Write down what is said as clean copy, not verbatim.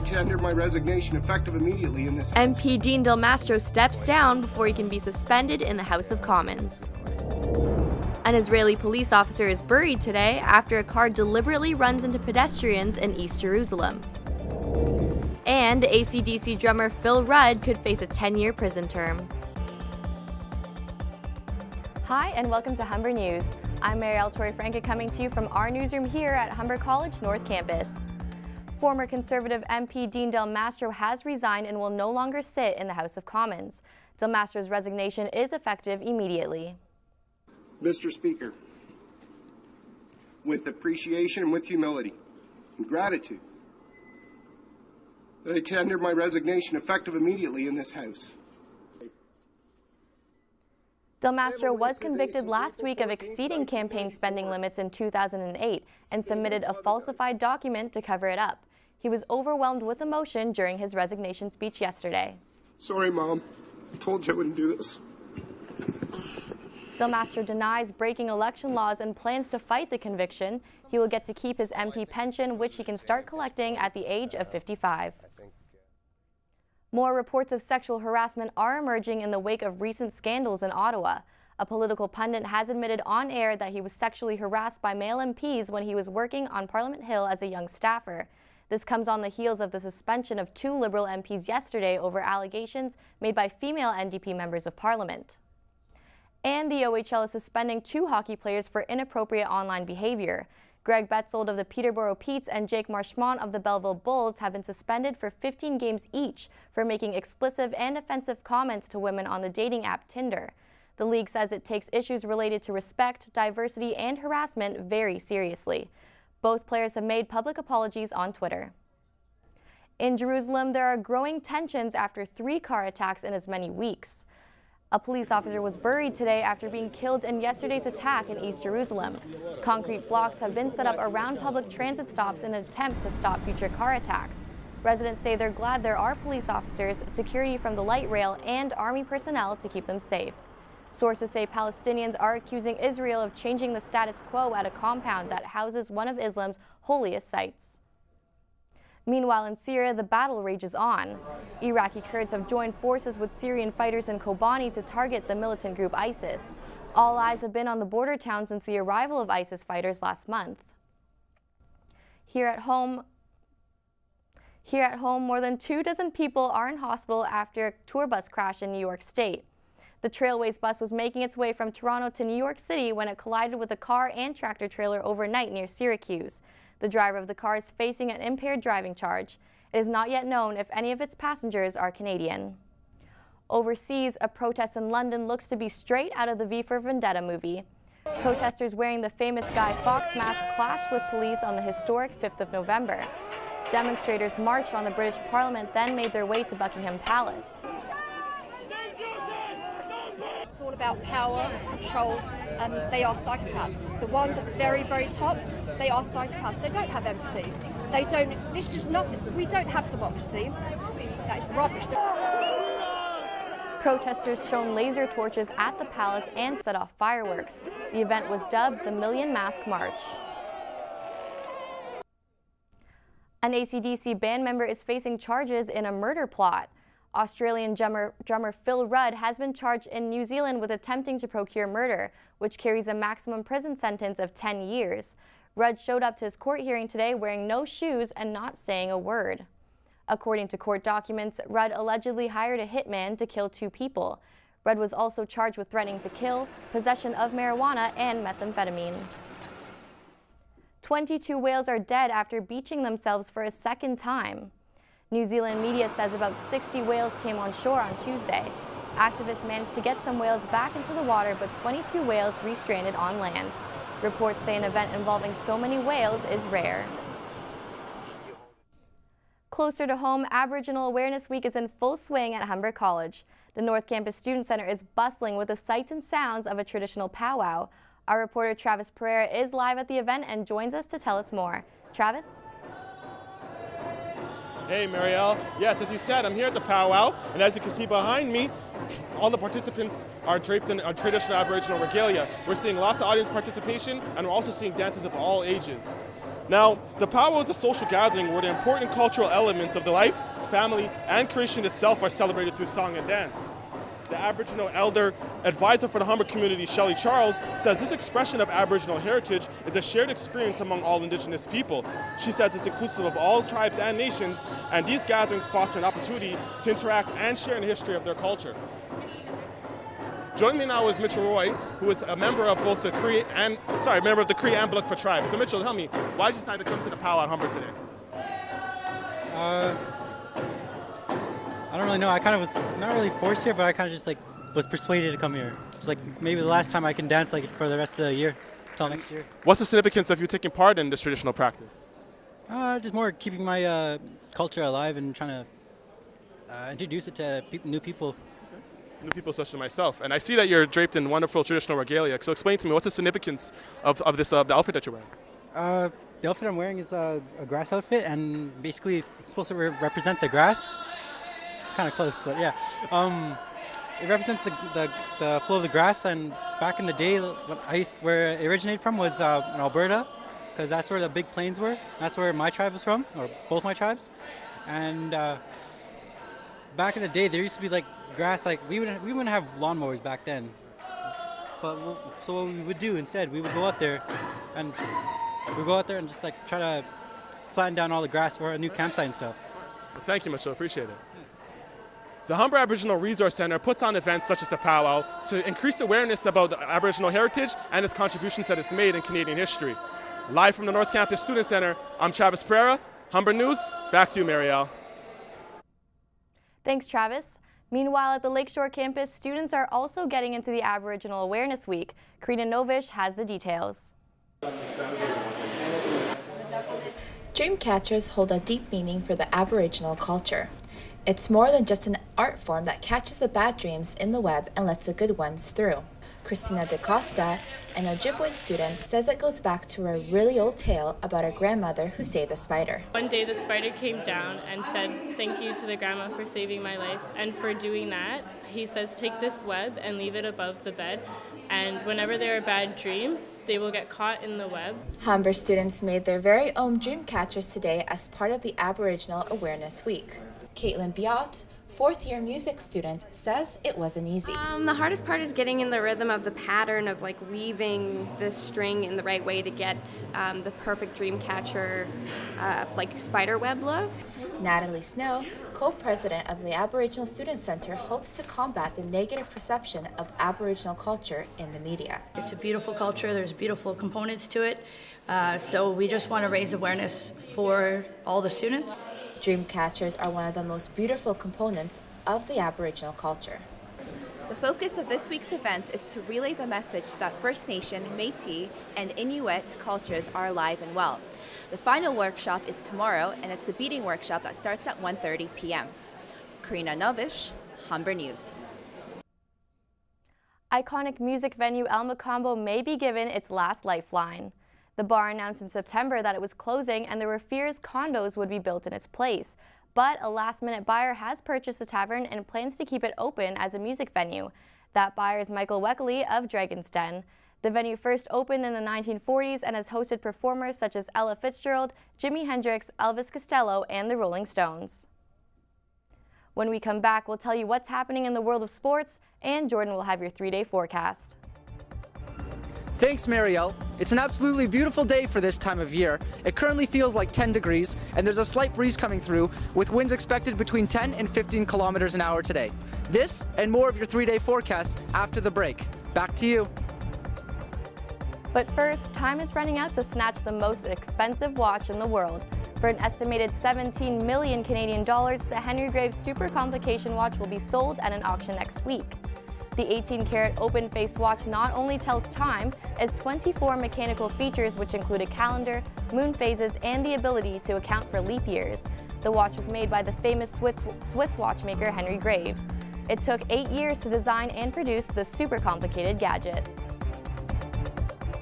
tender my resignation effective immediately in this House. MP Dean Del Mastro steps down before he can be suspended in the House of Commons. An Israeli police officer is buried today after a car deliberately runs into pedestrians in East Jerusalem. And AC/DC drummer Phil Rudd could face a 10-year prison term. Hi, and welcome to Humber News. I'm Marielle Torrey-Franca coming to you from our newsroom here at Humber College North Campus. Former Conservative MP Dean Del Mastro has resigned and will no longer sit in the House of Commons. Del Mastro's resignation is effective immediately. Mr. Speaker, with appreciation and with humility and gratitude, that I tender my resignation effective immediately in this House. Del Mastro was convicted last week of exceeding campaign spending limits in 2008 and submitted a falsified document to cover it up. He was overwhelmed with emotion during his resignation speech yesterday. Sorry, Mom. I told you I wouldn't do this. Del Mastro denies breaking election laws and plans to fight the conviction. He will get to keep his MP pension, which he can start collecting at the age of 55. More reports of sexual harassment are emerging in the wake of recent scandals in Ottawa. A political pundit has admitted on air that he was sexually harassed by male MPs when he was working on Parliament Hill as a young staffer. This comes on the heels of the suspension of 2 Liberal MPs yesterday over allegations made by female NDP members of Parliament. And the OHL is suspending 2 hockey players for inappropriate online behavior. Greg Betzold of the Peterborough Petes and Jake Marchmont of the Belleville Bulls have been suspended for 15 games each for making explicit and offensive comments to women on the dating app Tinder. The league says it takes issues related to respect, diversity, and harassment very seriously. Both players have made public apologies on Twitter. In Jerusalem, there are growing tensions after 3 car attacks in as many weeks. A police officer was buried today after being killed in yesterday's attack in East Jerusalem. Concrete blocks have been set up around public transit stops in an attempt to stop future car attacks. Residents say they're glad there are police officers, security from the light rail, and army personnel to keep them safe. Sources say Palestinians are accusing Israel of changing the status quo at a compound that houses one of Islam's holiest sites. Meanwhile, in Syria, the battle rages on. Iraqi Kurds have joined forces with Syrian fighters in Kobani to target the militant group ISIS. All eyes have been on the border town since the arrival of ISIS fighters last month. Here at home, more than 24 people are in hospital after a tour bus crash in New York State. The Trailways bus was making its way from Toronto to New York City when it collided with a car and tractor trailer overnight near Syracuse. The driver of the car is facing an impaired driving charge. It is not yet known if any of its passengers are Canadian. Overseas, a protest in London looks to be straight out of the V for Vendetta movie. Protesters wearing the famous Guy Fawkes mask clashed with police on the historic 5th of November. Demonstrators marched on the British Parliament, then made their way to Buckingham Palace. It's all about power, control, and they are psychopaths. The ones at the very, very top, they are psychopaths. They don't have empathy. They don't, this is nothing. We don't have democracy. That is rubbish. Protesters shone laser torches at the palace and set off fireworks. The event was dubbed the Million Mask March. An AC/DC band member is facing charges in a murder plot. Australian drummer Phil Rudd has been charged in New Zealand with attempting to procure murder, which carries a maximum prison sentence of 10 years. Rudd showed up to his court hearing today wearing no shoes and not saying a word. According to court documents, Rudd allegedly hired a hitman to kill 2 people. Rudd was also charged with threatening to kill, possession of marijuana, and methamphetamine. 22 whales are dead after beaching themselves for a second time. New Zealand media says about 60 whales came on shore on Tuesday. Activists managed to get some whales back into the water, but 22 whales restranded on land. Reports say an event involving so many whales is rare. Closer to home, Aboriginal Awareness Week is in full swing at Humber College. The North Campus Student Center is bustling with the sights and sounds of a traditional powwow. Our reporter Travis Pereira is live at the event and joins us to tell us more. Travis? Hey Marielle, yes, as you said, I'm here at the powwow, and as you can see behind me, all the participants are draped in a traditional Aboriginal regalia. We're seeing lots of audience participation, and we're also seeing dances of all ages. Now, the powwow is a social gathering where the important cultural elements of the life, family, and creation itself are celebrated through song and dance. The Aboriginal elder advisor for the Humber community, Shelley Charles, says this expression of Aboriginal heritage is a shared experience among all Indigenous people. She says it's inclusive of all tribes and nations, and these gatherings foster an opportunity to interact and share in the history of their culture. Joining me now is Mitchell Roy, who is a member of both the Cree and Blackfoot tribes. So Mitchell, tell me, why did you decide to come to the powwow at Humber today? I don't really know. I kind of was not really forced here, but I kind of just was persuaded to come here. It's maybe the last time I can dance for the rest of the year, till next year. What's the significance of you taking part in this traditional practice? Just more keeping my culture alive and trying to introduce it to new people. New people such as myself. And I see that you're draped in wonderful traditional regalia. So explain to me, what's the significance of this the outfit that you're wearing? The outfit I'm wearing is a grass outfit, and basically it's supposed to represent the grass. It's kind of close, but yeah. It represents the flow of the grass, and back in the day, where it originated from was in Alberta, because that's where the big plains were. That's where my tribe was from, or both my tribes. And back in the day, there used to be grass, we wouldn't have lawnmowers back then. But so what we would do instead, we would go out there and just try to flatten down all the grass for a new campsite and stuff. Well, thank you, Mitchell. Appreciate it. The Humber Aboriginal Resource Centre puts on events such as the powwow to increase awareness about the Aboriginal heritage and its contributions that it's made in Canadian history. Live from the North Campus Student Centre, I'm Travis Pereira. Humber News, back to you, Marielle. Thanks, Travis. Meanwhile, at the Lakeshore campus, students are also getting into the Aboriginal Awareness Week. Karina Novish has the details. Dreamcatchers hold a deep meaning for the Aboriginal culture. It's more than just an art form that catches the bad dreams in the web and lets the good ones through. Christina DeCosta, an Ojibwe student, says it goes back to a really old tale about a grandmother who saved a spider. One day the spider came down and said, "Thank you to the grandma for saving my life." And for doing that, he says, "Take this web and leave it above the bed. And whenever there are bad dreams, they will get caught in the web." Humber students made their very own dream catchers today as part of the Aboriginal Awareness Week. Caitlin Biot, fourth-year music student, says it wasn't easy. The hardest part is getting in the rhythm of the pattern of weaving the string in the right way to get the perfect dream catcher spider web look. Natalie Snow, co-president of the Aboriginal Student Centre, hopes to combat the negative perception of Aboriginal culture in the media. It's a beautiful culture, there's beautiful components to it, so we just want to raise awareness for all the students. Dream catchers are one of the most beautiful components of the Aboriginal culture. The focus of this week's events is to relay the message that First Nation, Métis, and Inuit cultures are alive and well. The final workshop is tomorrow, and it's the beading workshop that starts at 1:30 p.m. Karina Novish, Humber News. Iconic music venue El Mocambo may be given its last lifeline. The bar announced in September that it was closing and there were fears condos would be built in its place. But a last-minute buyer has purchased the tavern and plans to keep it open as a music venue. That buyer is Michael Weckley of Dragon's Den. The venue first opened in the 1940s and has hosted performers such as Ella Fitzgerald, Jimi Hendrix, Elvis Costello, and the Rolling Stones. When we come back, we'll tell you what's happening in the world of sports, and Jordan will have your 3-day forecast. Thanks, Marielle. It's an absolutely beautiful day for this time of year. It currently feels like 10 degrees, and there's a slight breeze coming through, with winds expected between 10 and 15 kilometers an hour today. This and more of your 3-day forecast after the break. Back to you. But first, time is running out to snatch the most expensive watch in the world. For an estimated 17 million Canadian dollars, the Henry Graves Super Complication watch will be sold at an auction next week. The 18-karat open-faced watch not only tells time, it has 24 mechanical features which include a calendar, moon phases, and the ability to account for leap years. The watch was made by the famous Swiss watchmaker Henry Graves. It took 8 years to design and produce the super complicated gadget.